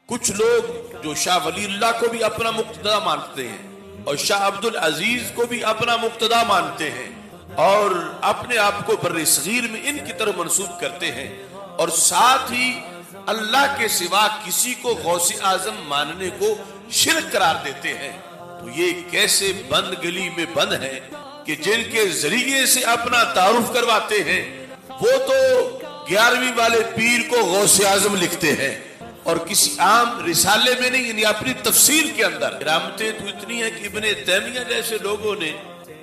कुछ लोग जो शाह वलीउल्लाह को भी अपना मुक्तदा मानते हैं और शाह अब्दुल अजीज को भी अपना मुक्तदा मानते हैं और अपने आप को बर्रे सगीर में इनकी तरफ मंसूब करते हैं और साथ ही अल्लाह के सिवा किसी को गौसे आजम मानने को शिर्क करार देते हैं। तो ये कैसे बंद गली में बंद है कि जिनके जरिए से अपना तारुफ करवाते हैं वो तो 11वीं वाले पीर को गौसे आजम लिखते हैं और किसी आम रिसाले में नहीं, यानी अपनी तफसीर के अंदर करामतें तो इतनी है कि इब्ने तैमिया जैसे लोगों ने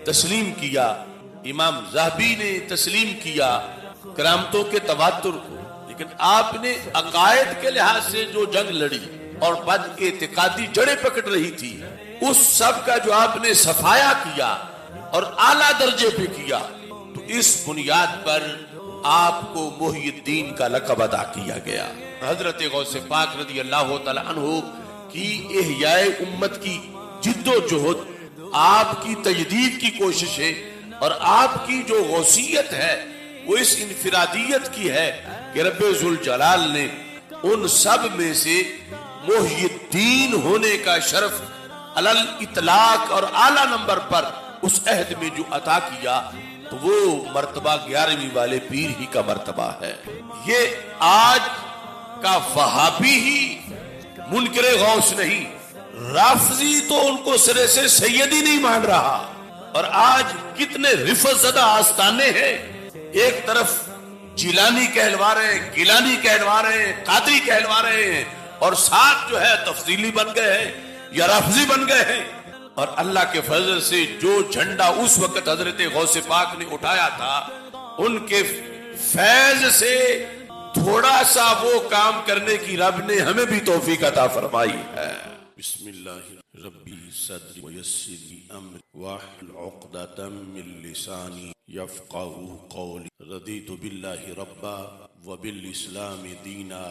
तस्लीम किया, इमाम ज़हबी ने तस्लीम किया करामतों के तवातुर को, लेकिन आपने अकायद के लिहाज से जो जंग लड़ी और बद एतिकादी जड़ें पकड़ रही थी उस सब का जो आपने सफाया किया और आला दर्जे पे किया, तो इस बुनियाद पर आपको मुहियुद्दीन का लक़ब अदा किया गया। हजरत गौसे पाक रज़ी अल्लाह तआला अन्हु की इहयाए उम्मत की जिद्दोजहद, आपकी तजदीद की कोशिशें और आपकी जो गौसियत है वो इस इनफिरादियत की है कि रब्बे जुल जलाल ने उन सब में से मुहियुद्दीन होने का शरफ अलल इतलाक और आला नंबर पर उस अहद में जो अता किया, तो वो मर्तबा 11वीं वाले पीर ही का मर्तबा है। ये आज का वहाबी ही मुनकरे गौस नहीं, राफजी तो उनको सिरे से सैयदी नहीं मान रहा। और आज कितने रिफत ज़दा आस्ताने हैं, एक तरफ जिलानी कहलवा रहे हैं, गिलानी कहलवा रहे हैं, कादरी कहलवा रहे हैं और साथ जो है तफसीली बन गए हैं या राफजी बन गए हैं। और अल्लाह के फजल से जो झंडा उस वक्त हजरत गौसे पाक ने उठाया था, उनके फैज से थोड़ा सा वो काम करने की रब ने हमें भी तौफीक अता फरमाई है। बिस्मिल्लाह रब्बी सद्री व यस्सिर अम्री वाहलुल उक़दतम मिन लिसानी यफ़क़हू क़ौली रदीतु बिल्लाहि रब्बा व बिल इस्लामी दीना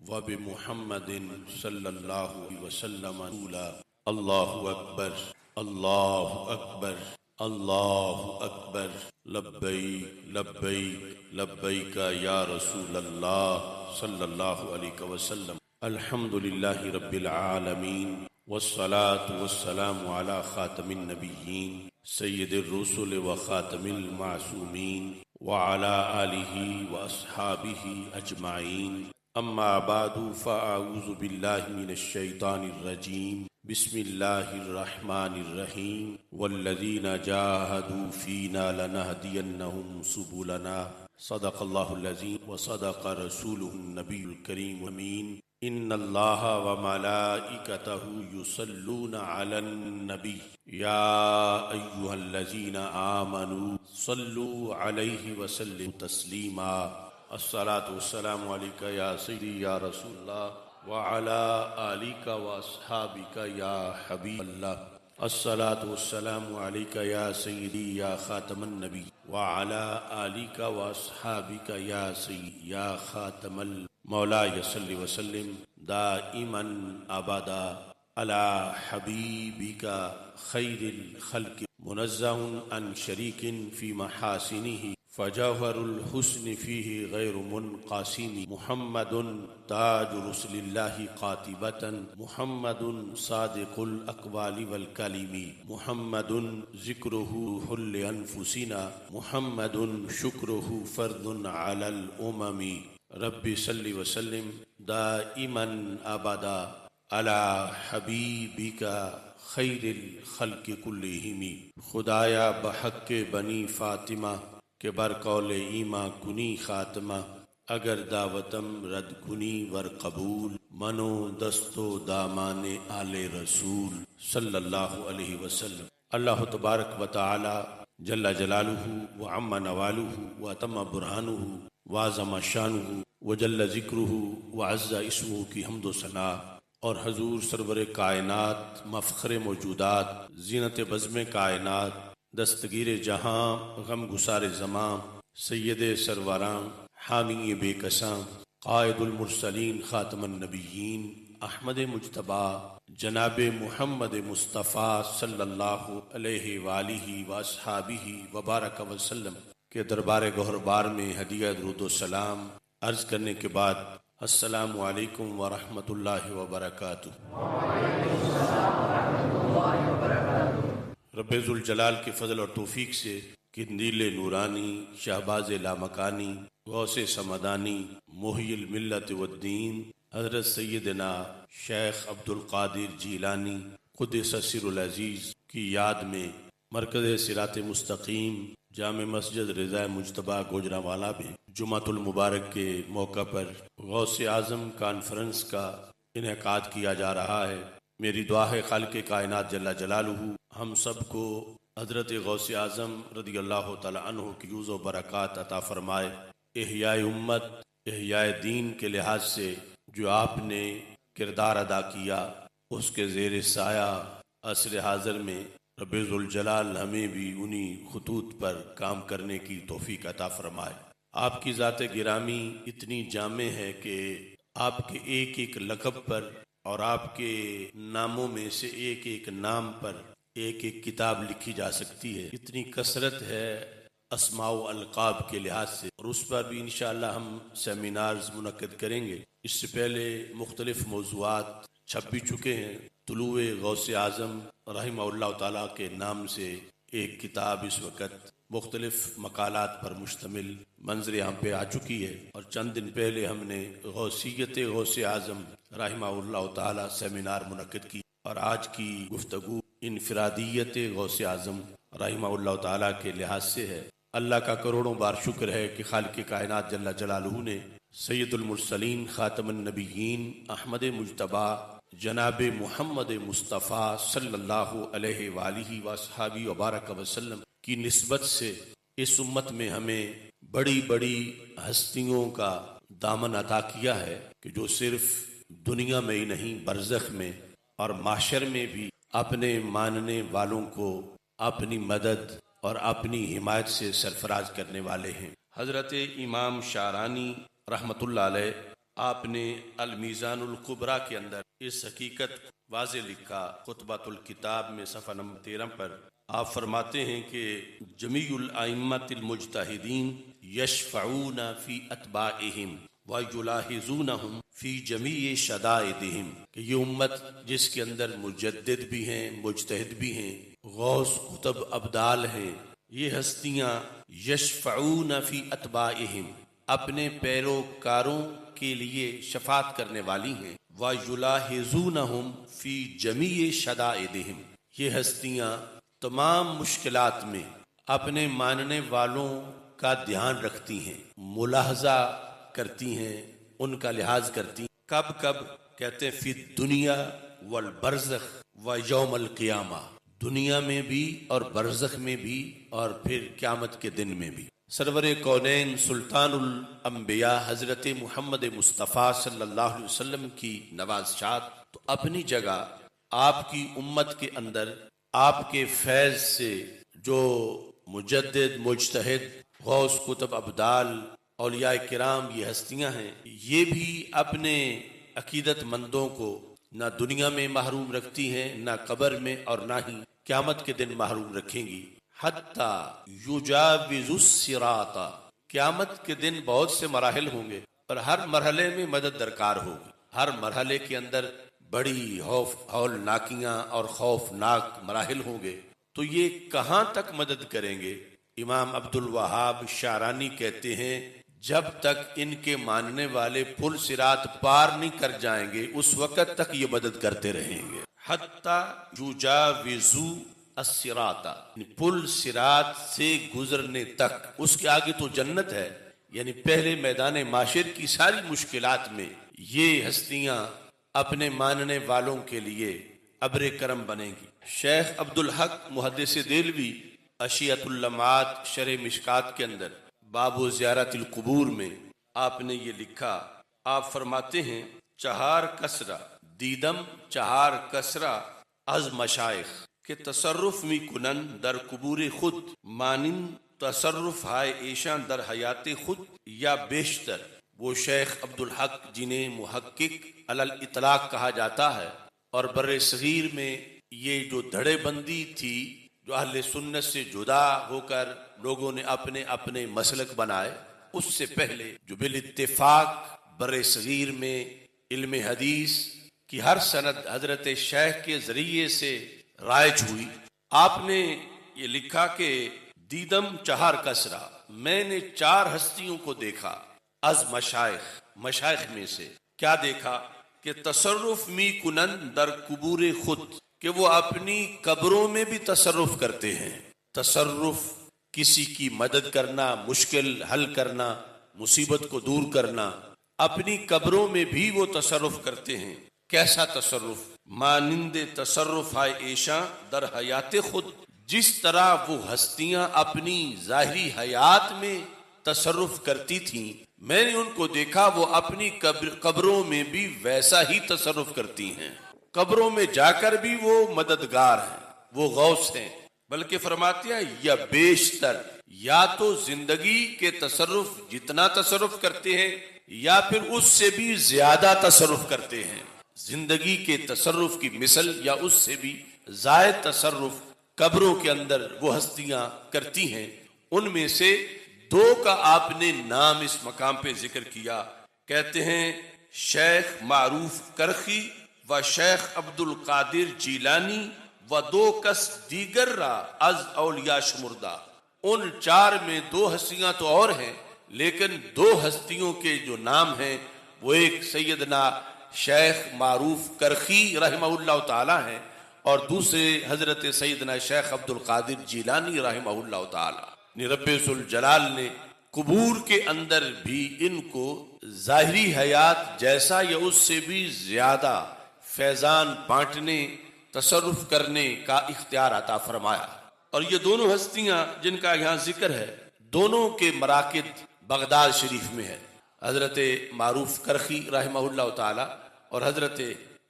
व बि मुहम्मदिन सल्लल्लाहु अलैहि वसल्लम रसूला। अल्लाहु अकबर, अल्लाहु अकबर, अल्लाहु अकबर, लब्बैक लब्बैक लब्बैक या रसूल अल्लाह सल्लल्लाहु अलैहि वसल्लम। अल्हम्दुलिल्लाहि रब्बिल आलमीन वस्सलातु वस्सलामु अला खातमिन नबिय्यीन सय्यिदिर रुसुल व खातमिल मासूमीन व अला आलिहि व अस्हाबिहि अजमाइन। अम्मा बादु फ़अऊज़ु बिल्लाहि मिनश शैतानिर रजीम। बिस्मिल्लाहिर रहमानिर रहीम। वल्लज़ीना जाहदू फ़ीना लनहदियन्नहुम सुबुलना। सदक़ल्लाहुल अज़ीम व सदक़ रसूलुहुन नबियुल करीम अमीन। इन्नल्लाहा व मलाइकतहु युसल्लूना अलन नबी या अय्युहल्लज़ीना आमनू सल्लू अलैहि व सल्लिमू तस्लीमा। अस्सलातु वस्सलामु अलैका या सय्यदी या रसूलल्लाह व अला आलिका व अस्हाबिका या हबीबल्लाह। अस्सलातु वस्सलामु अलैका या सय्यदी या खातमन नबी व अला आलिका व अस्हाबिका या सय्यदी या खातमल मौला यसल्लि वसल्लिम दाइमन अबदा अला हबीबिका खैरिल खल्क़ि मुनज़्ज़हुन अन शरीकिन फी महासिनिही फजौहरुल हुस्नि फीही गैरु मुनक़ासिमी। मुहम्मदुन ताज रुसुलिल्लाहि क़ातिबतन मुहम्मदुन सादिक़ुल अक़वालि वल कलिमी मुहम्मदुन ज़िक्रुहु हुल्ले अनफुसिना मुहम्मदुन शुक्रुहु फ़र्दुन अलल उममी। रब्बि सल्लि वसल्लिम दाइमन अबदा अला हबीबिका खैरिल खल्क़ि कुल्लिहिमी। खुदाया बहक़्क़े बनी फ़ातिमा के बर कौले ईमा कुनी खात्मा अगर दावतम रद कुनी वर कबूल मनो दस्तो दामाने आले रसूल सल्लल्लाहु अलैहि वसल्लम। अल्लाह तबारक व तआला जल्ला जलालुहु व अम्मा नवालुहु व तम्मा बुरहानुहु व अज़्ज़मा शानुहु व जल्ला ज़िक्रुहु व अज़्ज़ा इस्मुहु की हम्दो सना और हजूर सरवर कायनात मफ़ख़रे मौजूदात ज़ीनत बज़्म कायनात दस्तगीर जहां गम गुसारे ज़मां सैयद सरवरां हामी बेकसां क़ाइदुल मुरसलीन ख़ातमुन नबिय्यीन अहमद मुज्तबा जनाब मुहम्मद मुस्तफ़ा सल्लल्लाहु अलैहि वालिहि व अस्हाबिहि व बारक वसल्लम के दरबार गौहरबार में हदिया दुरूद व सलाम अर्ज करने के बाद अस्सलामु अलैकुम व रहमतुल्लाहि व बरकातुहू। रब्बे-जुल जलाल के फजल और तौफीक से किंदील नूरानी, शहबाज लामकानी, गौसे समदानी, मुहिल मिल्लत वद्दीन हजरत सैयदना शेख अब्दुल कादिर जीलानी क़ुद्दस सिर्रुल अज़ीज़ की याद में मरकज़ सिरात मुस्तकीम जामे मस्जिद रज़ा मुजतबा गुजरांवाला में जुमातुल मुबारक के मौका पर गौसे आज़म कॉन्फ्रेंस का इनेकाद किया जा रहा है। मेरी दुआ है खालिक़े कायनात जल्ला जलालुहू हम सबको हज़रत गौसे आज़म रज़ियल्लाहु तआला अन्हु की यूज़ व बरक़ात अता फ़रमाए। इहयाए उम्मत, इहयाए दीन के लिहाज से जो आपने किरदार अदा किया, उसके ज़ेर साया असर हाज़िर में रब्बे-जुल जलाल हमें भी उन्हीं खुतूत पर काम करने की तौफीक अता फ़रमाए। आपकी ज़ात गिरामी इतनी जामे है कि आपके एक एक लक़ब पर और आपके नामों में से एक एक नाम पर एक एक किताब लिखी जा सकती है। इतनी कसरत है अस्माउ अलक़ाब के लिहाज से, और उस पर भी इंशाअल्लाह हम सेमिनार्स मुनक़्क़िद करेंगे। इससे पहले मुख्तलिफ मौज़ूआत छप भी चुके हैं। तुलूए गौसे आज़म रहिमहुल्लाह ताला के नाम से एक किताब इस वक़्त मुख्तलिफ मकालात पर मुश्तमिल मंजर यहाँ पे आ चुकी है, और चंद दिन पहले हमने गौसियत गौसे आज़म रहिमहुल्लाह ताला सेमिनार मुनक़्क़िद की, और आज की गुफ्तगू इनफरादियत गौसे आज़म रहिमहुल्लाह ताला के लिहाज से है। अल्लाह का करोड़ों बार शुक्र है कि खालिक़े कायनात जल्ला जलालुहू ने सैयदुल मुरसलीन खातमुन नबिय्यीन अहमद मुज्तबा जनाब मुहम्मद मुस्तफ़ा सल्लल्लाहु अलैहि वालिहि वसहबी वबारक वसल्लम की निस्बत से इस उम्मत में हमें बड़ी बड़ी हस्तियों का दामन अता किया है कि जो सिर्फ दुनिया में ही नहीं बरज़ख में और माशर में भी अपने मानने वालों को अपनी मदद और अपनी हिमायत से सरफराज करने वाले हैं। हज़रत इमाम शारानी रहमतुल्लाह अलैह आपने अल मीज़ानुल कुबरा के अंदर इस हकीकत वाज़े लिखा। खुतबतुल किताब में सफ़ा नंबर 13 पर आप फरमाते हैं कि जमीउल आइम्मतिल मुज्तहिदीन यशफ़ऊना फ़ी अतबाइहिम व युलाहिज़ूनहुम फ़ी जमीइ शदाइदिहिम, कि ये उम्मत जिसके अंदर मुजद्दिद भी हैं, मुज्तहिद भी हैं, गौस कुतुब अब्दाल हैं, ये हस्तियाँ यशफ़ऊना फ़ी अतबाइहिम अपने पैरोकारों के लिए शफात करने वाली हैं। व युलाहिज़ूनहुम फ़ी जमीइ शदाइदिहिम, ये हस्तियाँ तमाम मुश्किलात में अपने मानने वालों का ध्यान रखती हैं, मुलाहजा करती हैं, उनका लिहाज करती हैं। कब कब कहते हैं फ़ी दुनिया वल बरज़ख व यौमल क़ियामा, दुनिया में भी और बरज़ख में भी और फिर क़यामत के दिन में भी। सरवरे कौनैन सुल्तानुल अंबिया हज़रत मुहम्मद मुस्तफ़ा सल्लल्लाहु अलैहि वसल्लम की नवाज़शात तो अपनी जगह आपकी उम्मत के अंदर आपके फैज़ से जो मुजद्दिद, मुज्तहिद, गौस कुतुब अब्दाल, औलिया किराम, ये हस्तियाँ हैं, ये भी अपने अकीदतमंदों को ना दुनिया में महरूम रखती हैं, ना कब्र में, और ना ही क़यामत के दिन महरूम रखेंगी। हत्ता युजाविजुस सिराता, क़यामत के दिन बहुत से मराहिल होंगे और हर मरहले में मदद दरकार होगी। हर मरहले के अंदर बड़ी हौलनाकियाँ और खौफनाक मराहिल होंगे, तो ये कहाँ तक मदद करेंगे? इमाम अब्दुल वहाब शारानी कहते हैं जब तक इनके मानने वाले पुल सिरात पार नहीं कर जाएंगे उस वक़्त तक ये मदद करते रहेंगे। हत्ता युजाविजु अस्सिराता, पुल सिरात से गुजरने तक, उसके आगे तो जन्नत है। यानी पहले मैदान माशिर की सारी मुश्किलात में ये हस्तियां अपने मानने वालों के लिए अब्रे करम बनेगी। शेख अब्दुल हक मुहद्दिस देलवी अशियतुल लमात शरह मिशकात के अंदर बाबु ज़ियारतिल कुबूर में आपने ये लिखा। आप फरमाते हैं चहार कसरा दीदम चहार कसरा अज मशाइख के तसर्रुफ मी कुनन दर कुबूर खुद मानिन तसर्रुफ हाय ऐशान दर हयात खुद या बेशतर। वो शेख अब्दुल हक जिन्हें मुहक्किक अलल इतलाक कहा जाता है, और बर्रे सगीर में ये जो धड़ेबंदी थी जो अहले सुन्नत से जुदा होकर लोगों ने अपने अपने मसलक बनाए, उससे पहले जो बिल इत्तेफाक बर सगीर में इल्म हदीस की हर सनद हजरत शेख के जरिए से राइज हुई। आपने ये लिखा कि दीदम चहार कसरा, मैंने 4 हस्तियों को देखा। अज मशाइख में से क्या देखा कि तसर्रुफ मी कुनन दर कुबूर खुद, कि वो अपनी कब्रों में भी तसर्रुफ करते हैं। तसर्रुफ किसी की मदद करना, मुश्किल हल करना, मुसीबत को दूर करना, अपनी कब्रों में भी वो तसर्रुफ करते हैं। कैसा तसर्रुफ? मानिंदे तसर्रुफ आए ऐशा दर हयाते खुद, जिस तरह वो हस्तियां अपनी जाहिरी हयात में तसर्रुफ करती थीं, मैंने उनको देखा वो अपनी कब्रों में भी वैसा ही तसर्रुफ करती हैं। कब्रों में जाकर भी वो मददगार हैं, वो गौस हैं। बल्कि फरमाते हैं या बेशतर, या तो जिंदगी के तसर्रुफ जितना तसर्रुफ करते हैं या फिर उससे भी ज्यादा तसर्रुफ करते हैं। जिंदगी के तसर्रुफ की मिसल या उससे भी जायद तसर्रुफ कब्रों के अंदर वो हस्तियां करती हैं। उनमें से 2 का आपने नाम इस मकाम पे जिक्र किया। कहते हैं शेख मारूफ करखी व शेख अब्दुल कादिर जीलानी व 2 कस दीगर रा अज औलिया शुमुर्दा। उन 4 में 2 हस्तियां तो और हैं, लेकिन 2 हस्तियों के जो नाम हैं वो एक सैयदना शेख मारूफ करखी रहमहुल्लाह ताला है और दूसरे हजरत सैयदना शेख अब्दुल कादिर जीलानी रहमहुल्लाह ताला। रब्बुल जलाल ने कुबूर के अंदर भी इनको जाहिरी हयात जैसा या उससे भी ज्यादा फैजान बांटने, तसर्रुफ करने का इख्तियार अता फरमाया। और ये दोनों हस्तियां जिनका यहाँ जिक्र है, दोनों के मराकिद बगदाद शरीफ में है। हजरत मारूफ करखी रहमहुल्लाह ताला और हजरत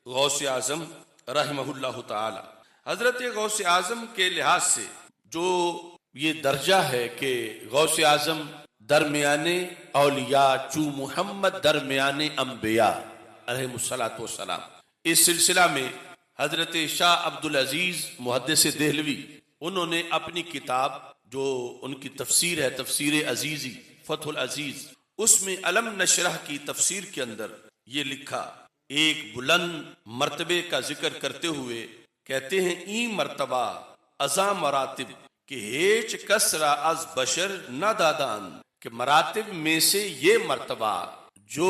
गौस आजम रहमहुल्लाह ताला। हजरत गौस आजम के लिहाज से जो ये दर्जा है कि गौस आजम दरमियाने औलिया चू मुहम्मद दरमियाने अम्बिया अलैहिमुस्सलातु वस्सलाम। इस सिलसिला में हजरत शाह अब्दुल अजीज मुहद्दिस देहलवी, उन्होंने अपनी किताब जो उनकी तफसीर है, तफसीर अजीजी फतहुल अजीज, उसमें अलम नशरह की तफसीर के अंदर ये लिखा, एक बुलंद मर्तबे का जिक्र करते हुए कहते हैं ई मर्तबा अजा मरातिब कि हेच कसरा अज बशर न दादान, के मरातिब में से ये मर्तबा जो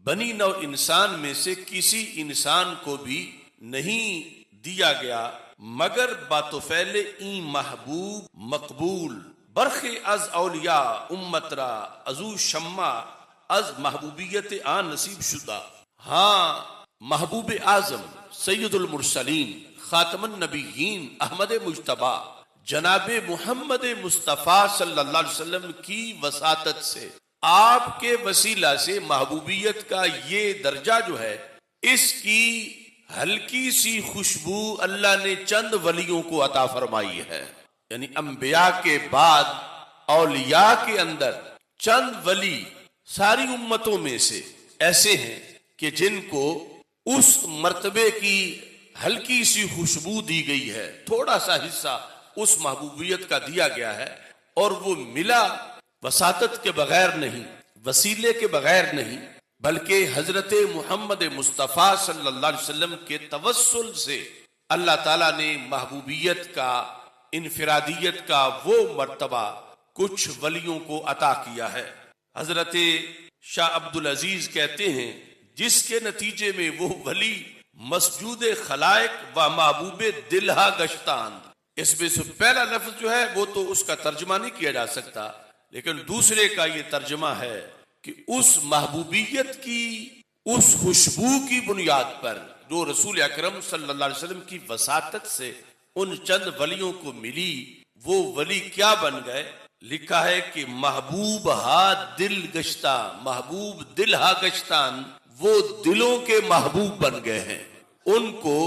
बनी नौ इंसान में से किसी इंसान को भी नहीं दिया गया मगर बातोफैले ई महबूब मकबूल बरखे अज औलिया उम्मतरा अजू शम्मा अज महबूबियत आ नसीब शुदा। हाँ, महबूब आजम सैयदुल मुरसलीन खातमुन नबीयीन अहमद मुज्तबा जनाबे मोहम्मद मुस्तफ़ा सल्लल्लाहु अलैहि वसल्लम की वसातत से, आपके वसीला से महबूबियत का ये दर्जा जो है, इसकी हल्की सी खुशबू अल्लाह ने चंद वलियों को अता फरमाई है। यानी अंबिया के बाद औलिया के अंदर चंद वली सारी उम्मतों में से ऐसे हैं कि जिनको उस मर्तबे की हल्की सी खुशबू दी गई है, थोड़ा सा हिस्सा उस महबूबियत का दिया गया है और वो मिला वसातत के बगैर नहीं, वसीले के बगैर नहीं, बल्कि हजरत मोहम्मद मुस्तफ़ा सल्लल्लाहु अलैहि वसल्लम के तवस्सुल से अल्लाह ताला ने महबूबियत का, इनफिरादियत का वो मर्तबा कुछ वलियों को अता किया है। हजरत शाह अब्दुल अजीज कहते हैं जिसके नतीजे में वो वली मसजूद खलाइक व महबूब दिलहा गश्तान, इसमें से पहला लफ्ज जो है वो तो उसका तर्जमा नहीं किया जा सकता, लेकिन दूसरे का ये तर्जमा है कि उस महबूबियत की, उस खुशबू की बुनियाद पर जो रसूल अकरम सल्लल्लाहु अलैहि वसल्लम की वसातत से उन चंद वलियों को मिली, वो वली क्या बन गए? लिखा है कि महबूब हा दिल गश्ता, महबूब दिल हा गश्तान, वो दिलों के महबूब बन गए हैं। उनको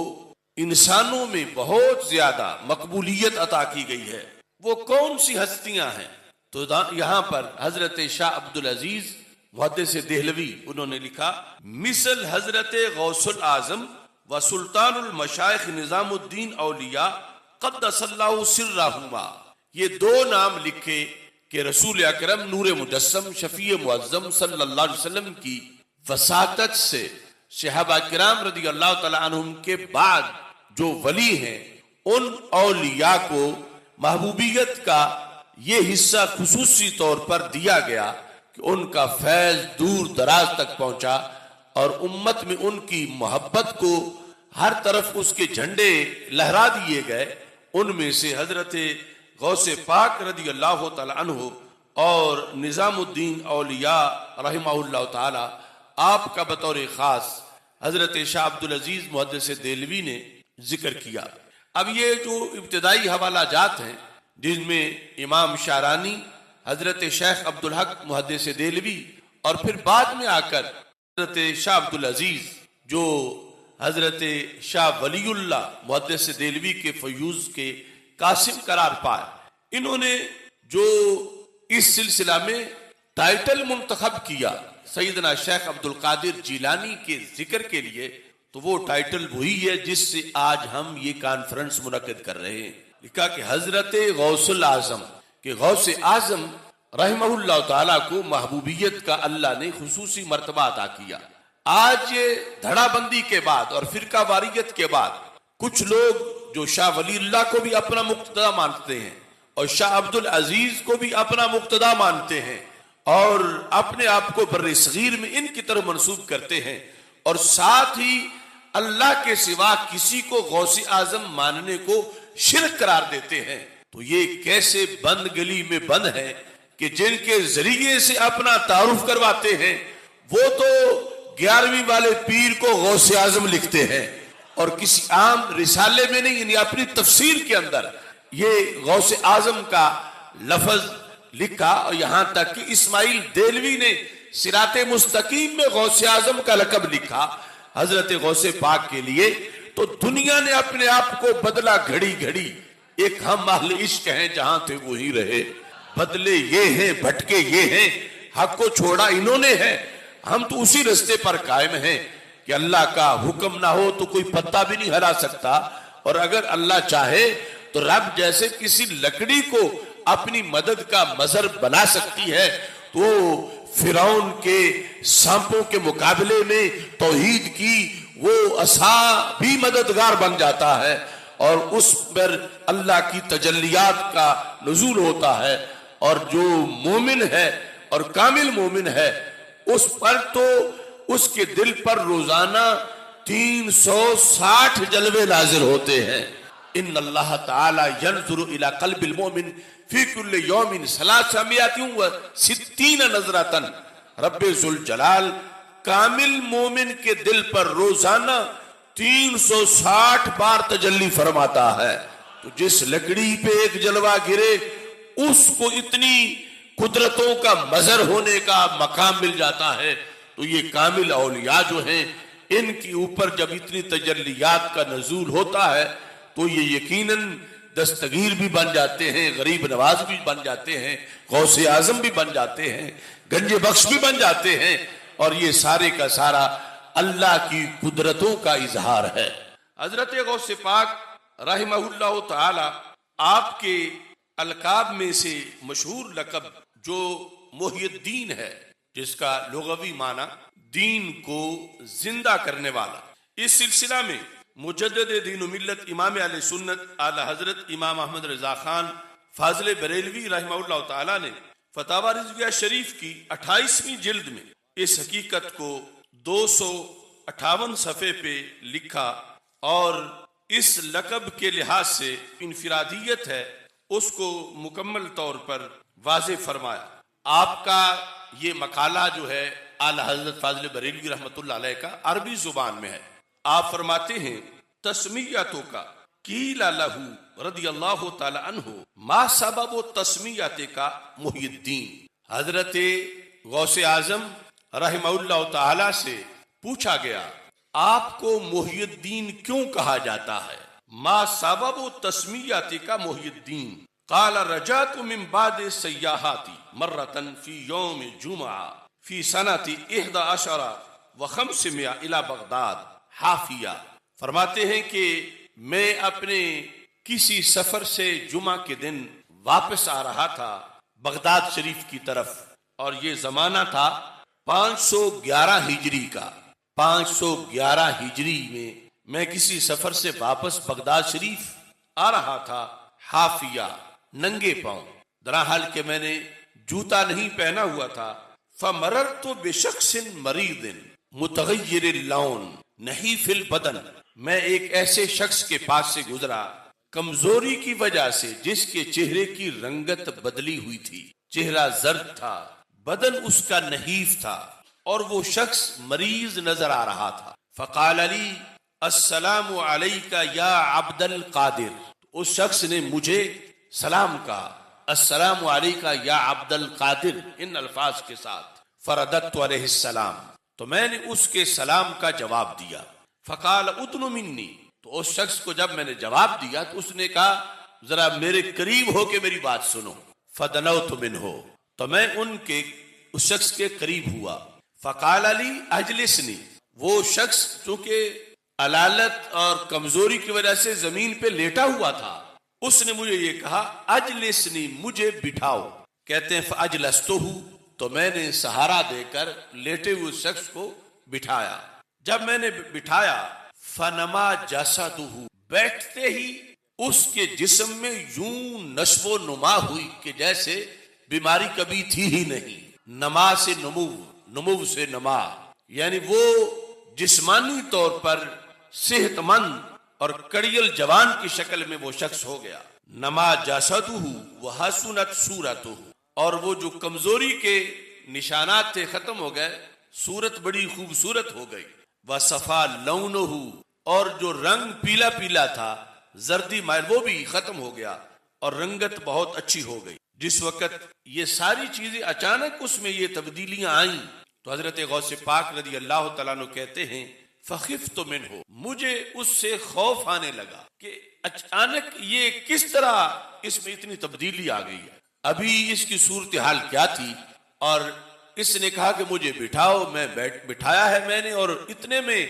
इंसानों में बहुत ज्यादा मकबूलियत अता की गई है। वो कौन सी हस्तियां हैं? तो यहां पर हजरत शाह अब्दुल अजीज मुहद्दिस देहलवी उन्होंने लिखा, मिसल हजरत गौसुल आजम व सुल्तानुल मशाइख निजामुद्दीन औलिया क़द्दसल्लाहु सिर्रहुमा, ये 2 नाम लिखे कि रसूल अकरम नूर मुजस्सम शफी मुअज्जम सल्लल्लाहु अलैहि वसल्लम की वसातत से सहाबा किराम रदी अल्लाह तआला अन्हुम के बाद जो वली हैं उन औलिया को महबूबियत का ये हिस्सा खुसूसी तौर पर दिया गया कि उनका फैज दूर दराज तक पहुंचा और उम्मत में उनकी मोहब्बत को हर तरफ उसके झंडे लहरा दिए गए। उनमें से हजरत गौसे पाक रदी अल्लाह तआला अन्हु और निजामुद्दीन औलिया रहमहुल्लाह ताला आपका बतौर खास हजरत शाह अब्दुल अजीज मुहद्दिस देलवी ने जिक्र किया। अब ये जो इब्तिदाई हवाला जात हैं जिनमें इमाम शारानी, हजरत शेख अब्दुल हक मुहद्दिस देलवी और फिर बाद में आकर हजरत शाह अब्दुल अजीज जो हजरत शाह वलीउल्लाह मुहद्दिस देलवी के फयूज के कासिम करार पाए, इन्होंने जो इस सिलसिला में टाइटल मुंतखब किया सैयदना शेख अब्दुल कादिर जिलानी के जिक्र के लिए, तो वो टाइटल वही है जिससे आज हम ये कॉन्फ्रेंस मुनक्किद कर रहे हैं। लिखा कि हजरत गौसुल आजम के गौसे आजम रहमहुल्लाह ताला को महबूबियत का अल्लाह ने खुसूसी मर्तबा अता किया। आज ये धड़ाबंदी के बाद और फिरका वारियत के बाद कुछ लोग जो शाह वलीउल्लाह को भी अपना मुक्तदा मानते हैं और शाह अब्दुल अजीज को भी अपना मुक्तदा मानते हैं और अपने आप को बर्रे सगीर में इनकी तरफ मंसूब करते हैं और साथ ही अल्लाह के सिवा किसी को गौसे आजम मानने को शिर्क करार देते हैं, तो ये कैसे बंद गली में बंद है कि जिनके जरिए से अपना तारुफ करवाते हैं वो तो 11वीं वाले पीर को गौसे आजम लिखते हैं और किसी आम रिसाले में नहीं, यानी अपनी तफसीर के अंदर ये गौसे आजम का लफ्ज लिखा और यहां तक कि इस्माइल देलवी ने सिराते मुस्तकीम में गौसे आजम का लकब लिखा हजरत गौसे पाक के लिए। तो दुनिया ने अपने आप को बदला घड़ी घड़ी, एक हम अहले इश्क हैं जहां थे वहीं रहे, बदले ये हैं भटके ये हैं, हक को छोड़ा इन्होंने है, हम तो उसी रास्ते पर कायम हैं कि अल्लाह का हुक्म ना हो तो कोई पत्ता भी नहीं हरा सकता और अगर अल्लाह चाहे तो रब जैसे किसी लकड़ी को अपनी मदद का मजहर बना सकती है तो फिरौन के सांपों के मुकाबले में तौहीद की वो असा भी मददगार बन जाता है और उस पर अल्लाह की तजल्लियात का नुज़ूल होता है और जो मोमिन है और कामिल मोमिन है उस पर तो उसके दिल पर रोजाना 360 जलवे नाजिर होते हैं। इन्नल्लाह ताला यंजुरु इला क़ल्बिल मोमिन फी कुल्ली यौमिन सलासमियातिन व सित्तीन नज़रतन। रब्बे जुल जलाल कामिल मोमिन के दिल पर रोजाना 360 बार तजल्ली फरमाता है। तो जिस लकड़ी पे एक जलवा गिरे उसको इतनी कुदरतों का मजहर होने का मकाम मिल जाता है। तो ये कामिल औलिया जो हैं इनके ऊपर जब इतनी तजल्लियात का नज़ूल होता है तो ये यकीनन दस्तगीर भी बन जाते हैं, गरीब नवाज भी बन जाते हैं, गौसे आजम भी बन जाते हैं, गंजे बख्श भी बन जाते हैं और ये सारे का सारा अल्लाह की कुदरतों का इजहार है। हजरत गौसे पाक रहमहुल्लाह ताला आपके अलकाब में से मशहूर लकब जो मुहियुद्दीन है, जिसका लुगवी माना दीन को जिंदा करने वाला। इस सिलसिला में मुजद्दिद दीन व मिल्लत इमाम अहले सुन्नत आला हजरत इमाम अहमद रजा खान फाजिल बरेलवी रहमहुल्लाह ताला ने फतावा रिज़विया शरीफ की 28वीं जिल्द में इस हकीकत को 258 सफ़े पे लिखा और इस लकब के लिहाज से इनफिरादियत है उसको मुकम्मल तौर पर वाज़े फरमाया। आपका ये मकाला जो है आला हजरत फाजिल बरेलवी रहमतुल्लाह अलैह का अरबी जुबान में है। आप फरमाते हैं तस्मीयतों का कीला लहू रदियल्लाहु ताला अन्हु मा सबब तस्मीयते का मुहियुद्दीन। हजरत गौसे आजम रहमहुल्लाह ताला से पूछा गया आपको मुहियुद्दीन क्यों कहा जाता है? मा सबब तस्मीयते का मुहियुद्दीन काला रजातु मिन बाद सय्याहाती मर्रतन फी यौम जुमा फी सनती 11 व 500 इला बगदाद हाफिया। फरमाते हैं कि मैं अपने किसी सफर से जुमा के दिन वापस आ रहा था बगदाद शरीफ की तरफ और ये जमाना था 511 हिजरी का, 511 हिजरी में मैं किसी सफर से वापस बगदाद शरीफ आ रहा था, हाफिया, नंगे पांव, दरहाल के मैंने जूता नहीं पहना हुआ था। फमरर तो बेशख्सिन मरीदिन मुतगय्यिर लौन नहीफिल बदन, मैं एक ऐसे शख्स के पास से गुजरा कमजोरी की वजह से, जिसके चेहरे की रंगत बदली हुई थी, चेहरा जर्द था, बदन उसका नहीफ था और वो शख्स मरीज नजर आ रहा था। फकाल अली अस्सलामु अलैका या अब्दुल कादिर, उस शख्स ने मुझे सलाम कहा, अस्सलामु अलैका या अब्दुल कादिर, इन अल्फाज के साथ। फरदत्तु अलैहिस्सलाम, तो मैंने उसके सलाम का जवाब दिया। फकाल उदनु मिन्नी, तो उस शख्स को जब मैंने जवाब दिया तो उसने कहा जरा मेरे करीब हो के मेरी बात सुनो। फदनौतु मिन्हु, तो मैं उस शख्स के करीब हुआ। फकाल अली अजलिसनी, वो शख्स चूंकि अलालत और कमजोरी की वजह से जमीन पे लेटा हुआ था, उसने मुझे ये कहा अजलिसनी, मुझे बिठाओ। कहते हैं अजलस्तुहु, तो मैंने सहारा देकर लेटे हुए शख्स को बिठाया। जब मैंने बिठाया फनमा जसदुहु, बैठते ही उसके जिस्म में यूं नश्वो नुमा हुई कि जैसे बीमारी कभी थी ही नहीं। नमा से नुमू, नुमू से नमा, यानी वो जिस्मानी तौर पर सेहतमंद और कड़ियल जवान की शक्ल में वो शख्स हो गया। नमा जसदुहु व हसुनत सूरतुहु, और वो जो कमजोरी के निशानात थे खत्म हो गए, सूरत बड़ी खूबसूरत हो गई। व सफा लौनुहु, और जो रंग पीला पीला था, जर्दी माइल, वो भी खत्म हो गया और रंगत बहुत अच्छी हो गई। जिस वक्त ये सारी चीजें अचानक उसमें ये तब्दीलियां आई तो हजरत गौसे पाक रदी अल्लाह तआला अन्हु कहते हैं फखिफ्तु मिन्हु, मुझे उससे खौफ आने लगा कि अचानक ये किस तरह इसमें इतनी तब्दीली आ गई है। अभी इसकी सूरत हाल क्या थी, और इसने कहा कि मुझे बिठाओ, मैं बिठाया है मैंने, और इतने में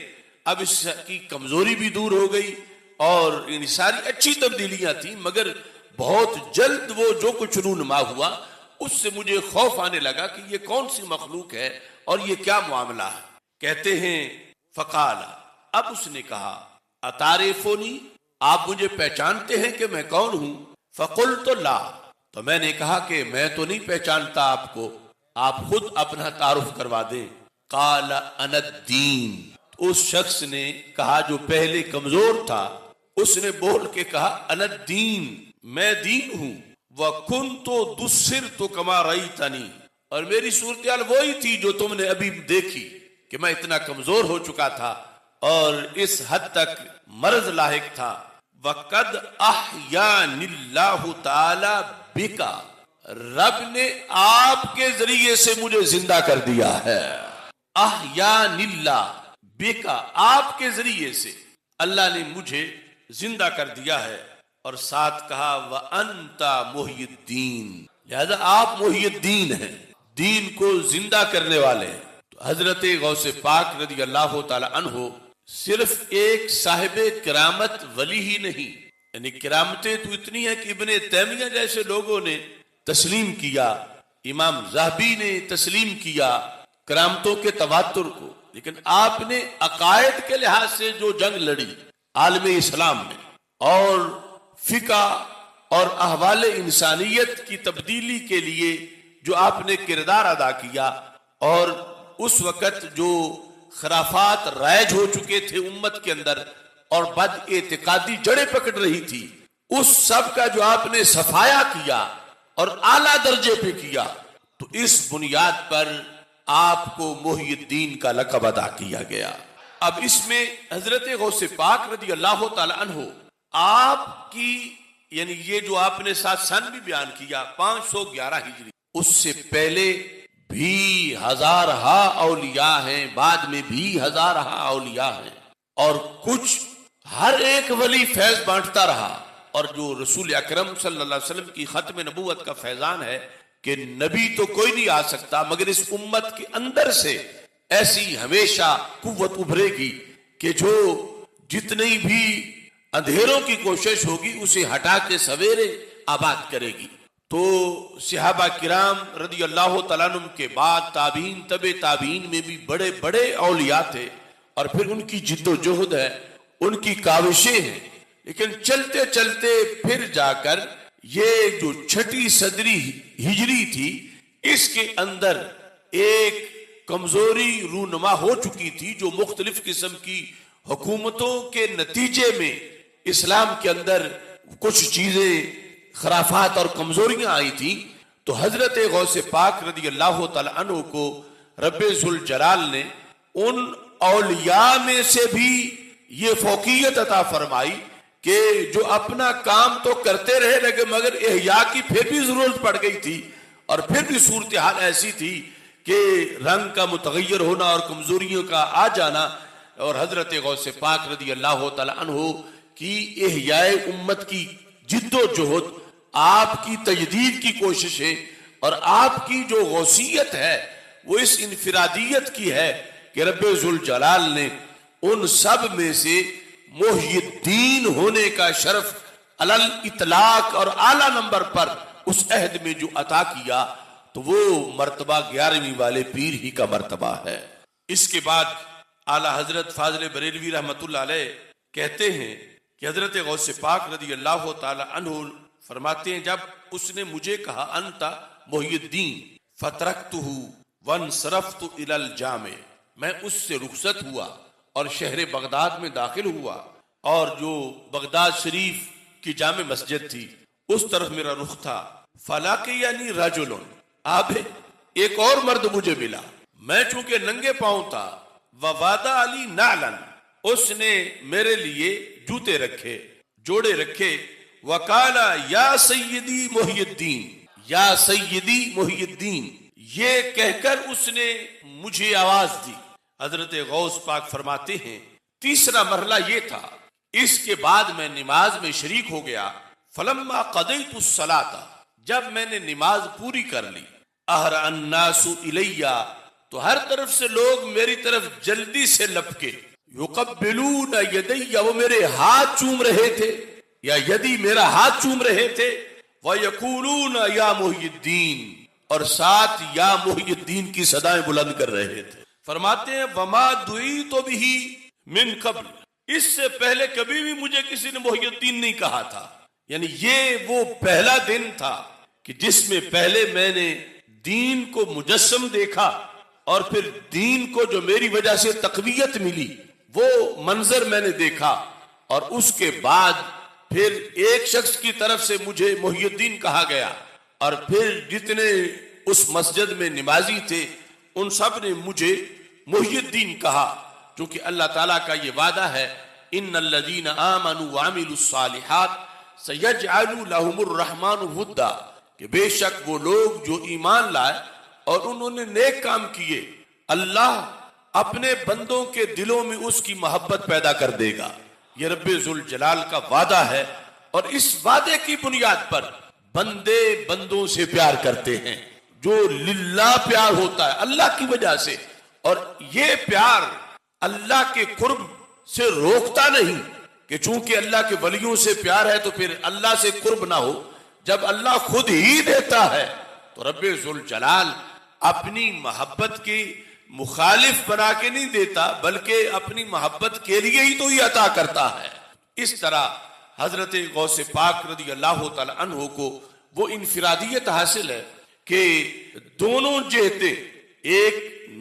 अब इसकी कमजोरी भी दूर हो गई और इन सारी अच्छी तब्दीलियां थी, मगर बहुत जल्द वो जो कुछ रूनुमा हुआ उससे मुझे खौफ आने लगा कि ये कौन सी मखलूक है और ये क्या मामला है। कहते हैं फकाला, अब उसने कहा अतारिफुनी, आप मुझे पहचानते हैं कि मैं कौन हूं। फकुल तो ला, तो मैंने कहा कि मैं तो नहीं पहचानता आपको, आप खुद अपना तारुफ करवा दें। काला अनद्दीन, उस शख्स ने कहा जो पहले कमजोर था, उसने बोल के कहा अनद्दीन, मैं दीन हूं। वह कुन तो दुस्सिर तो कमा रही तनी, और मेरी सूरत वही थी जो तुमने अभी देखी कि मैं इतना कमजोर हो चुका था और इस हद तक मर्ज लाहिक था। वक़द अहयानिल्लाहु ताला बिका, रब ने आपके जरिए से मुझे जिंदा कर दिया है। अहयानिल्लाह बिका, आपके जरिए से अल्लाह ने मुझे जिंदा कर दिया है। और साथ कहा व अंता मुहियुद्दीन, लिहाजा आप मुहियुद्दीन हैं, दीन को जिंदा करने वाले हैं। तो हजरत गौसे पाक रदी अल्लाह ताला अन्हो सिर्फ एक साहिबे किरामत वली ही नहीं, यानी किरामतें तो इतनी है कि इब्ने तैमिया जैसे लोगों ने तस्लीम किया, इमाम ज़हबी ने तस्लीम किया किरामतों के तवातुर को, लेकिन आपने अकायद के लिहाज से जो जंग लड़ी आलम इस्लाम में और फिका और अहवाल इंसानियत की तब्दीली के लिए जो आपने किरदार अदा किया, और उस वक़्त जो खराफात राइज हो चुके थे उम्मत के अंदर और बद एतिकादी जड़ें पकड़ रही थी, उस सब का जो आपने सफाया किया और आला दर्जे पे किया, तो इस बुनियाद पर आपको मुहियुद्दीन का लक़ब अदा किया गया। अब इसमें हजरत गौसे पाक रदी अल्लाह ताला अन्हु आपकी, यानी ये जो आपने साथ सन भी बयान किया 511 हिजरी, उससे पहले भी हजारहा औलिया हैं, बाद में भी हजारहा औलिया हैं, और कुछ हर एक वली फैज बांटता रहा। और जो रसूल अकरम सल्लल्लाहु अलैहि वसल्लम की खत्म नबूवत का फैजान है कि नबी तो कोई नहीं आ सकता, मगर इस उम्मत के अंदर से ऐसी हमेशा कुव्वत उभरेगी कि जो जितनी भी अंधेरों की कोशिश होगी उसे हटा के सवेरे आबाद करेगी। तो सहाबा किराम रदी अल्लाह तआला अन्हुम के बाद ताबीन तबे ताबीन में भी बड़े बड़े औलिया थे और फिर उनकी जिद्दोजहद है, उनकी काविशें हैं। लेकिन चलते चलते फिर जाकर ये जो छठी सदरी हिजरी थी, इसके अंदर एक कमजोरी रूनुमा हो चुकी थी, जो मुख्तलिफ किस्म की हुकूमतों के नतीजे में इस्लाम के अंदर कुछ चीजें खराफात और कमजोरियां आई थी। तो हजरत गौसे पाक रदी अल्लाह तआला अन्हु को रब्बे जुल जलाल ने उन औलिया में से भी ये फौकियत अता फरमाई कि जो अपना काम तो करते रहे लगे, मगर इहया की फिर भी जरूरत पड़ गई थी और फिर भी सूरत हाल ऐसी थी कि रंग का मुतगय्यर होना और कमजोरियों का आ जाना। और हजरत गौसे पाक रदी अल्लाह तआला अन्हु की इहयाए उम्मत की जिद्दोजहद, आपकी तजदीद की कोशिशें और आपकी जो गौसियत है वो इस इनफिरादियत की है कि रब्बे जुल जलाल ने उन सब में से मुहिद्दीन होने का शर्फ अलल इतलाक और आला नंबर पर उस अहद में जो अता किया, तो वो मर्तबा 11वीं वाले पीर ही का मर्तबा है। इसके बाद आला हजरत फाजिल बरेलवी रहमतुल्लाह अलैह कहते हैं कि हजरत गौसे पाक रदी अल्लाह तआला अन्हु फरमाते हैं, जब उसने मुझे कहा अंता मुहिद्दीन फतरक्तुहु वनसरफ्तु इलल जामे, मैं उससे रुखसत हुआ और शहर बगदाद में दाखिल हुआ और जो बगदाद शरीफ की जामे मस्जिद थी उस तरफ मेरा रुख था। फलाके यानी रजुलन, आप एक और मर्द मुझे मिला, मैं चूंकि नंगे पांव था, ववादा अली नालन, उसने मेरे लिए जूते रखे, जोड़े रखे, वकाला या सैयदी मुहिद्दीन, या सैयदी मुहिद्दीन, ये कहकर उसने मुझे आवाज दी। हजरत गौस पाक फरमाते हैं तीसरा मरला ये था। इसके बाद मैं नमाज में शरीक हो गया। फलम्मा क़दैतु सलाता, जब मैंने नमाज पूरी कर ली, अहर अन्नासु इलैया, तो हर तरफ से लोग मेरी तरफ जल्दी से लपके, युक़ब्बिलून यदैया, वो मेरे हाथ चूम रहे थे या यदि मेरा हाथ चूम रहे थे, व यक़ूलून या मुहिद्दीन, और साथ या मुहिद्दीन की सदाएं बुलंद कर रहे थे। फरमाते हैं वमा दुई तो भी मिन कब्ल, इससे पहले कभी भी मुझे किसी ने मुहिद्दीन नहीं कहा था। यानी ये वो पहला दिन था कि जिसमें पहले मैंने दीन को मुजस्सम देखा और फिर दीन को जो मेरी वजह से तकवीयत मिली वो मंजर मैंने देखा, और उसके बाद फिर एक शख्स की तरफ से मुझे मुहिद्दीन कहा गया और फिर जितने उस मस्जिद में नमाजी थे उन सब ने मुझे मुहिद्दीन कहा, क्योंकि अल्लाह ताला का ये वादा है इन्नल्लज़ीना आमनू व अमिलुस्सालिहात सयजअलु लहुमुर रहमानु वुद्दा, कि बेशक वो लोग जो ईमान लाए और उन्होंने नेक काम किए, अल्लाह अपने बंदों के दिलों में उसकी मोहब्बत पैदा कर देगा। ये रब्बे जुल जलाल का वादा है और इस वादे की बुनियाद पर बंदे बंदों से प्यार करते हैं। जो लिल्लाह प्यार होता है अल्लाह की वजह से, और ये प्यार अल्लाह के कुर्ब से रोकता नहीं कि चूंकि अल्लाह के वलियों से प्यार है तो फिर अल्लाह से कुर्ब ना हो। जब अल्लाह खुद ही देता है तो रब्बे जुल जलाल अपनी मोहब्बत की मुखालिफ बना के नहीं देता, बल्कि अपनी मोहब्बत के लिए ही तो ये अता करता है। इस तरह हजरत गौसे पाक रदी अल्लाह तआला अन्हु को वो इनफिरादियत हासिल है कि दोनों जेहते, एक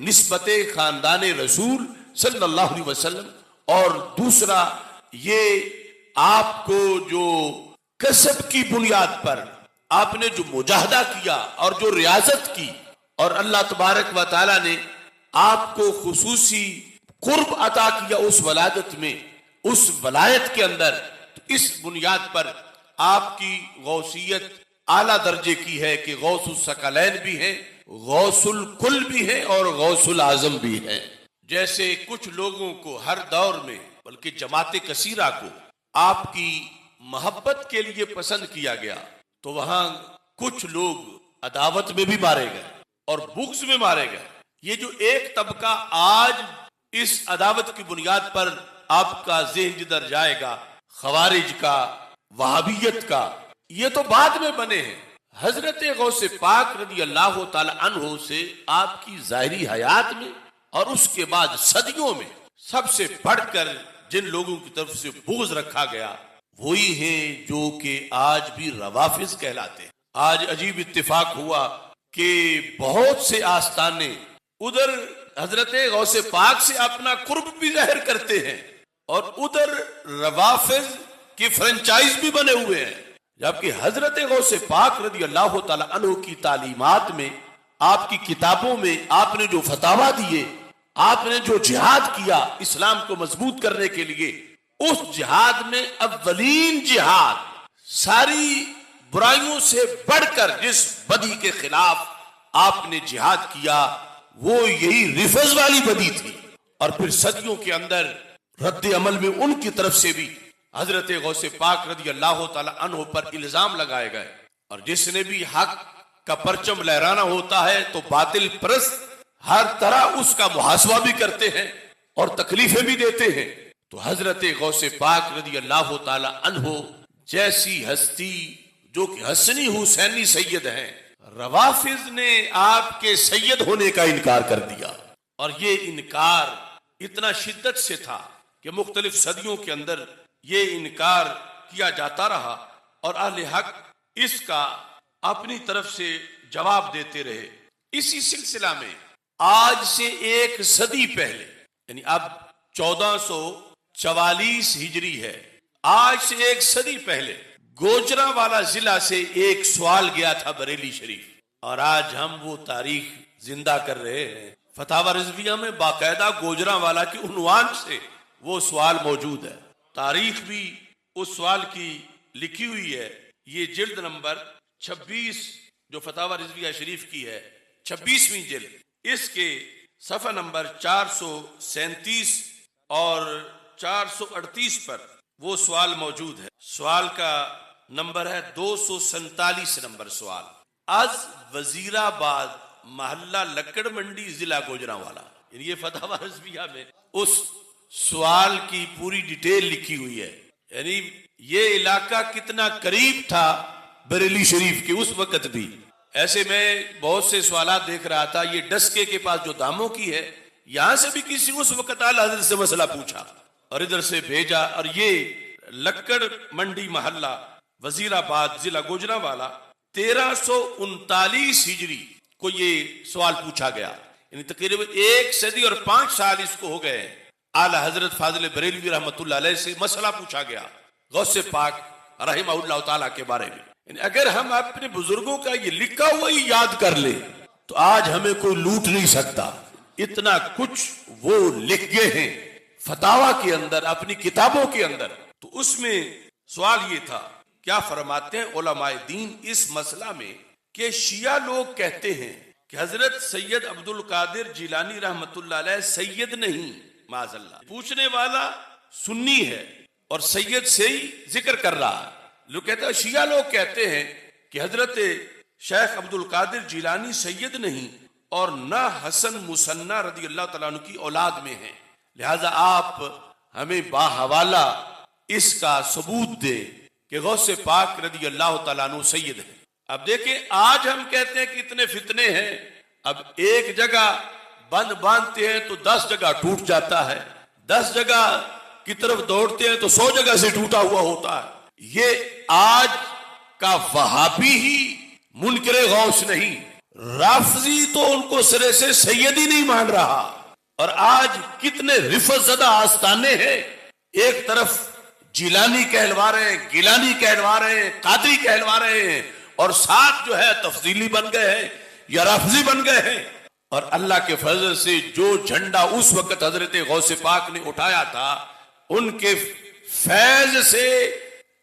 निस्बते खानदान रसूल सल्लल्लाहु अलैहि वसल्लम और दूसरा ये आपको जो कसब की बुनियाद पर आपने जो मुजाहदा किया और जो रियाजत की, और अल्लाह तबारक व तआला ने आपको खुसूसी कुर्ब अता किया उस वलादत में, उस वलायत के अंदर, तो इस बुनियाद पर आपकी गौसियत आला दर्जे की है कि गौसुस सकलैन भी है, गौसुल कुल भी है और गौसुल आजम भी है। जैसे कुछ लोगों को हर दौर में, बल्कि जमात कसीरा को आपकी मोहब्बत के लिए पसंद किया गया, तो वहां कुछ लोग अदावत में भी मारे गए और बुग़्ज़ में मारे गए। ये जो एक तबका आज इस अदावत की बुनियाद पर आपका ज़हन जिधर जाएगा, खवारिज का, वहाबियत का, ये तो बाद में बने हैं। हजरत गौसे पाक रदी अल्लाह ताला अन्हो से आपकी जाहिरी हयात में और उसके बाद सदियों में सबसे बढ़कर जिन लोगों की तरफ से बुग़्ज़ रखा गया वही हैं जो कि आज भी रवाफिज कहलाते हैं। आज अजीब इत्तेफाक हुआ कि बहुत से आस्ताने उधर हजरत गौसे पाक से अपना कुर्ब भी जाहिर करते हैं और उधर रवाफिज की फ्रेंचाइज भी बने हुए हैं, जबकि हजरत गौसे पाक रदी अल्लाह ताला अन्हु की तालीमात में, आपकी किताबों में आपने जो फतावा दिए, आपने जो जिहाद किया इस्लाम को मजबूत करने के लिए, उस जिहाद में अव्वलीन जिहाद सारी बुराइयों से बढ़कर जिस बदी के खिलाफ आपने जिहाद किया वो यही रिफज वाली बदी थी। और फिर सदियों के अंदर रद्द अमल में उनकी तरफ से भी हजरत गौसे पाक रदी अल्लाह ताला अन्हु पर इल्जाम लगाए गए, और जिसने भी हक का परचम लहराना होता है तो बातिल परस्त हर तरह उसका मुहासवा भी करते हैं और तकलीफें भी देते हैं। तो हजरत गौसे पाक रदी अल्लाह ताला अन्हु जैसी हस्ती जो कि हसनी हुसैनी सैयद हैं, रवाफिज ने आपके सैयद होने का इनकार कर दिया, और ये इनकार इतना शिद्दत से था कि मुख्तलिफ सदियों के अंदर ये इनकार किया जाता रहा और अहले हक इसका अपनी तरफ से जवाब देते रहे। इसी सिलसिला में आज से एक सदी पहले, यानी अब 1444 हिजरी है, आज से एक सदी पहले गोजरावाला जिला से एक सवाल गया था बरेली शरीफ, और आज हम वो तारीख जिंदा कर रहे हैं। फतावा रिजविया में बाकायदा गोजरावाला के उन्वान से वो सवाल मौजूद है, तारीख भी उस सवाल की लिखी हुई है। ये जिल्द नंबर 26 जो फतावा रिजविया शरीफ की है, 26वीं जिल्द, इसके सफा नंबर 437 और 438 पर वो सवाल मौजूद है। सवाल का नंबर है 247 नंबर सवाल। आज वजीराबाद महल्ला लक्कड़ मंडी जिला गोजरावाला, ये फतावा रिजविया में उस सवाल की पूरी डिटेल लिखी हुई है। यानी ये इलाका कितना करीब था बरेली शरीफ के उस वक्त भी। ऐसे मैं बहुत से सवाल देख रहा था, ये डस्के के पास जो दामों की है, यहां से भी किसी उस वक्त आला हज़रत से मसला पूछा और इधर से भेजा, और ये लक्कड़ मंडी महल्ला वजीराबाद जिला गोजरावाला 1339 हिजरी को ये सवाल पूछा गया, यानी तकरीबन 1 सदी और 5 साल इसको हो गए। आला हजरत फाजिल बरेलवी रहमतुल्लाह अलैह से मसला पूछा गया गौसे पाक रहमहुल्लाह ताला के बारे में। अगर हम अपने बुजुर्गों का ये लिखा हुआ ही याद कर ले तो आज हमें कोई लूट नहीं सकता। इतना कुछ वो लिख गए हैं फतावा के अंदर, अपनी किताबों के अंदर। तो उसमें सवाल ये था, क्या फरमाते हैं उलमाए दीन इस मसला में कि शिया लोग कहते हैं कि हजरत सैयद अब्दुल कादिर जिलानी रहमतुल्लाह अलैह सैयद नहीं, माज़अल्लाह। पूछने वाला सुन्नी है और सैयद से ही जिक्र कर रहा है। लोग कहते हैं, शिया लोग कहते हैं कि हजरत शेख अब्दुल कादिर जिलानी सैयद नहीं और न हसन मुसन्ना रदी अल्लाह तआला अन्हु की औलाद में है, लिहाजा आप हमें बाहवाला इसका सबूत दे कि गौसे पाक रदी अल्लाह तआला अन्हु सैयद है। अब देखें, आज हम कहते हैं कि इतने फितने हैं, अब एक जगह बंद बांधते हैं तो 10 जगह टूट जाता है, 10 जगह की तरफ दौड़ते हैं तो 100 जगह से टूटा हुआ होता है। ये आज का वहाबी ही मुनकरे गौस नहीं, राफजी तो उनको सिरे से सैयद ही नहीं मान रहा। और आज कितने रिफत ज़दा आस्ताने हैं, एक तरफ जिलानी कहलवा रहे हैं, गिलानी कहलवा रहे हैं, कादरी कहलवा रहे हैं, और साथ जो है तफसीली बन गए हैं या राफजी बन गए हैं। और अल्लाह के फजल से जो झंडा उस वक्त हजरत गौसे पाक ने उठाया था, उनके फैज से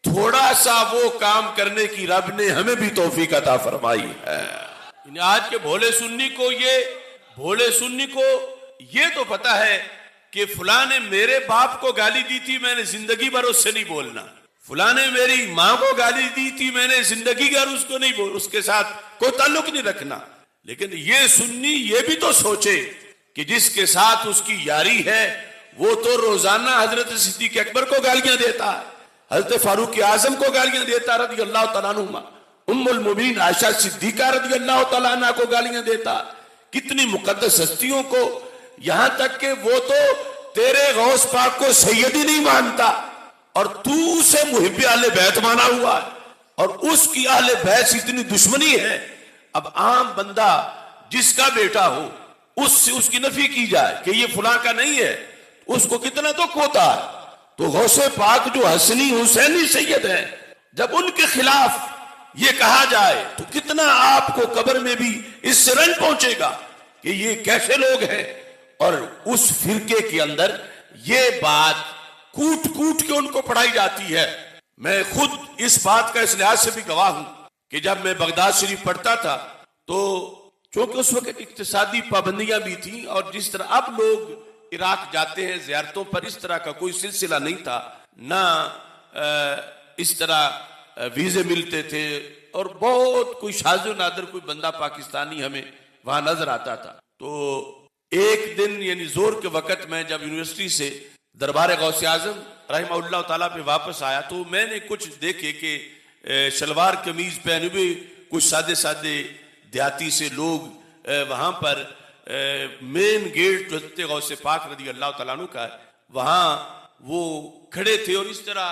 थोड़ा सा वो काम करने की रब ने हमें भी तौफीक अता फरमाई है। आज के भोले सुन्नी को ये तो पता है कि फुला ने मेरे बाप को गाली दी थी, मैंने जिंदगी भर उससे नहीं बोलना। फुला ने मेरी माँ को गाली दी थी, मैंने जिंदगी भर उसको नहीं बोल, उसके साथ कोई ताल्लुक नहीं रखना। लेकिन ये सुन्नी ये भी तो सोचे कि जिसके साथ उसकी यारी है वो तो रोजाना हजरत सिद्दीक अकबर को गालियां देता है, हजरत फारूक आजम को गालियां देता रज़ी अल्लाह तआला अन्हुमा, उम्मुल मोमिनीन आयशा सिद्दीका रज़ी अल्लाह तआला अन्हा को गालियां देता, कितनी मुकद्दस हस्तियों को, यहां तक कि वो तो तेरे गौस पाक को सैयदी नहीं मानता और तू उसे मुहिब्बे आले बैत माना हुआ है, और उसकी आले बैत से इतनी दुश्मनी है। अब आम बंदा जिसका बेटा हो उससे उसकी नफी की जाए कि ये फुला का नहीं है, उसको कितना दुख होता है। तो गौसे पाक जो हसनी हुसैनी सैयद है, जब उनके खिलाफ ये कहा जाए तो कितना आपको कब्र में भी इससे रंज पहुंचेगा कि ये कैसे लोग हैं। और उस फिरके के अंदर ये बात कूट कूट के उनको पढ़ाई जाती है। मैं खुद इस बात का इस लिहाज से भी गवाह हूं कि जब मैं बगदाद शरीफ पढ़ता था तो चूंकि उस वक्त इक्तिसादी पाबंदियां भी थी, और जिस तरह अब लोग इराक जाते हैं जियारतों पर, इस तरह का कोई सिलसिला नहीं था, ना इस तरह वीजे मिलते थे, और बहुत कोई शाज़ो नादर कोई बंदा पाकिस्तानी हमें वहां नजर आता था। तो एक दिन यानी जोर के वक्त में जब यूनिवर्सिटी से दरबार गौसे आजम रहमहुल्लाह ताला पे वापस आया तो मैंने कुछ देखे कि शलवार कमीज पहने हुए कुछ सादे सादे देहाती से लोग वहां पर मेन गेट जो हज़रत गौसे पाक रज़ी अल्लाह ताला अन्हु का, वहां वो खड़े थे और इस तरह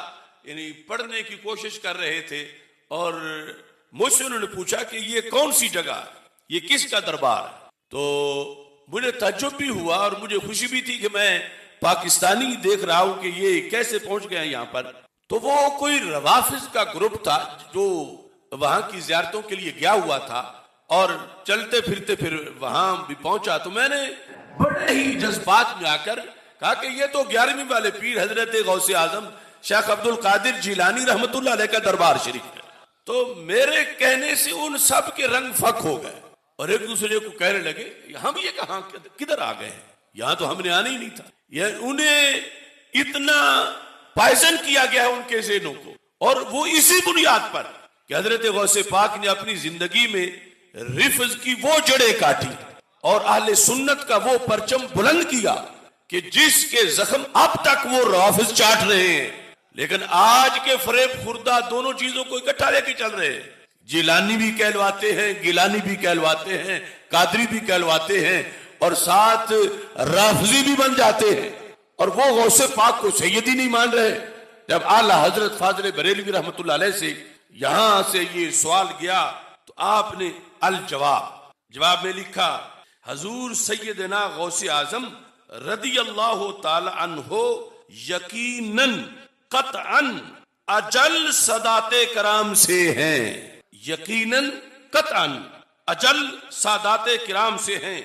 यानी पढ़ने की कोशिश कर रहे थे। और मुझसे उन्होंने पूछा कि ये कौन सी जगह, ये किसका दरबार है? तो मुझे तज्जुब भी हुआ और मुझे खुशी भी थी कि मैं पाकिस्तानी देख रहा हूं कि ये कैसे पहुंच गए यहाँ पर। तो वो कोई रवाफिज का ग्रुप था जो वहां की जियारतों के लिए गया हुआ था, और चलते फिरते फिर वहां भी पहुंचा तो मैंने बड़े ही जज्बात में आकर कहा कि ये तो 11वीं वाले पीर हजरत गौसे आजम शेख अब्दुल कादिर जिलानी रहमतुल्लाह अलैह का दरबार शरीफ है। तो मेरे कहने से उन सब के रंग फक हो गए और एक दूसरे को कहने लगे हम ये कहां किधर आ गए हैं, यहां तो हमने आना ही नहीं था। यह उन्हें इतना पॉइजन किया गया है उनके ज़हनों को, और वो इसी बुनियाद पर कि हजरत गौसे पाक ने अपनी जिंदगी में रिफ्ज की वो जड़ें काटी और अहले सुन्नत का वो परचम बुलंद किया कि जिसके जख्म अब तक वो रवाफिज चाट रहे हैं। लेकिन आज के फरेब खुर्दा दोनों चीजों को इकट्ठा लेके चल रहे हैं। जिलानी भी कहलवाते हैं, गिलानी भी कहलवाते हैं, कादरी भी कहलवाते हैं, और साथ राफजी भी बन जाते हैं, और वो गौसे पाक को सैयदी नहीं मान रहे। जब आला हजरत फाजिल बरेलवी रहमतुल्लाह अलैह से यहां से ये सवाल गया तो आपने अल जवाब में लिखा, हजूर सैयदना गौसे आजम रदी अल्लाह ताला अन्हो यकीनन कतअन अजल सदाते कराम से हैं, यकीनन कतअन अजल सादाते किराम से हैं।